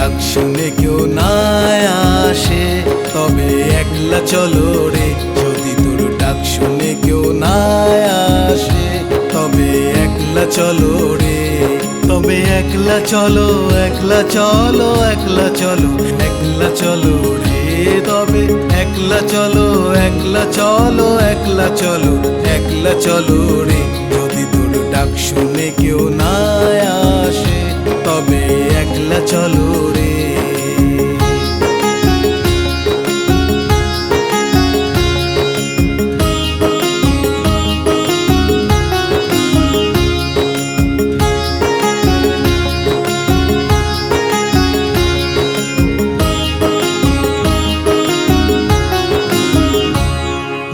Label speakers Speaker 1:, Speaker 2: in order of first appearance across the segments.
Speaker 1: ডাক শুনে কেউ না আসে তবে একলা চলো রে। যদি তোর ডাক শুনে কেউ না আসে তবে একলা চলো রে। তবে একলা চলো, একলা চলো, একলা চলো, একলা চলো রে। তবে একলা চলো, একলা চলো, একলা চলো, একলা চলো রে। যদি তোর ডাক শুনে কেউ না আসে তবে একলা চলো রে।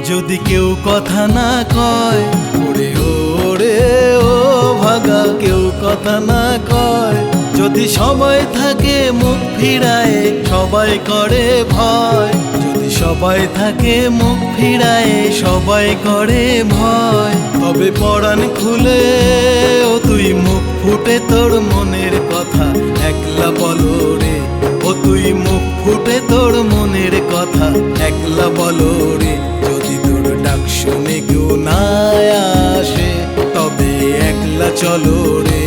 Speaker 1: যদি কেউ কথা না কয় ওরে ওরে ও ভাগা, কেউ কথা না কয়, যদি সবাই থাকে মুখ ফিরায় সবাই করে ভয়। যদি সবাই থাকে মুখ ফিরায় সবাই করে ভয়, তবে পরাণ খুলে ও তুই মুখ ফুটে তোর মনের কথা একলা বলো রে। ও তুই মুখ ফুটে তোর মনের কথা একলা বলো রে। যদি তোর ডাক শুনে কেউ না আসে তবে একলা চলো রে।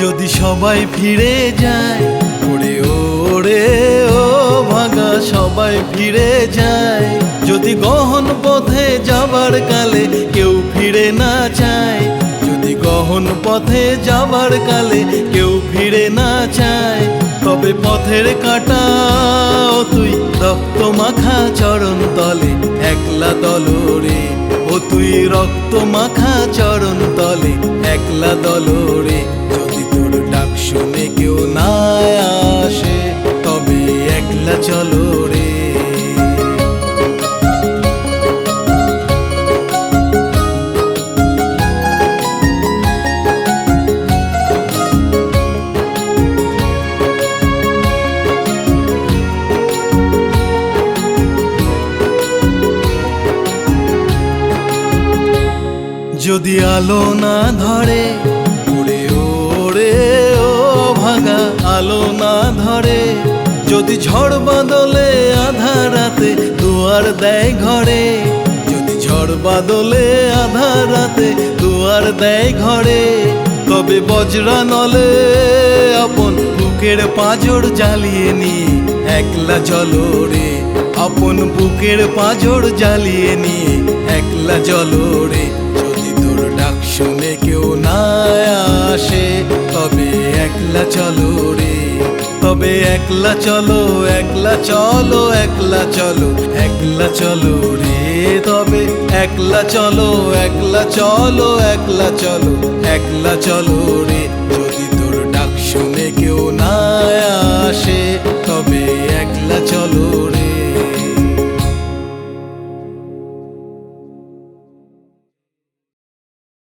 Speaker 1: যদি সবাই ফিরে যায় ওরে ওরে ও ভাগা, সবাই ফিরে যায়, যদি গহন পথে যাবার কালে কেউ ফিরে না চায়, যদি গহন পথে যাবার কালে কেউ ফিরে না চায়, তবে পথের কাঁটা ও তুই রক্ত মাখা চরণ তলে একলা দলো রে। ও তুই রক্ত মাখা চরণ তলে একলা দলো রে। যদি তোর ডাক শুনে কেউ না আসে তবে একলা চলো রে। যদি আলো না ধরে ওরে ওরে ও ভাগা, আলো না ধরে, যদি ঝড় বাদলে আধার রাতে দুয়ার দেয় ঘরে, যদি ঝড় বাদলে আধার রাতে দুয়ার দেয় ঘরে, তবে বজ্রা নলে আপন বুকের পাঁজর জ্বালিয়ে নিয়ে একলা চলো রে। আপন বুকের পাঁজর জ্বালিয়ে নিয়ে একলা চলো রে। যদি তোর ডাক শুনে কেউ না আসে তবে একলা চলো রে। তবে একলা চলো, একলা চলো, একলা চলো, একলা চলো রে। তবে একলা চলো, একলা চলো, একলা চলো, একলা চলো রে। যদি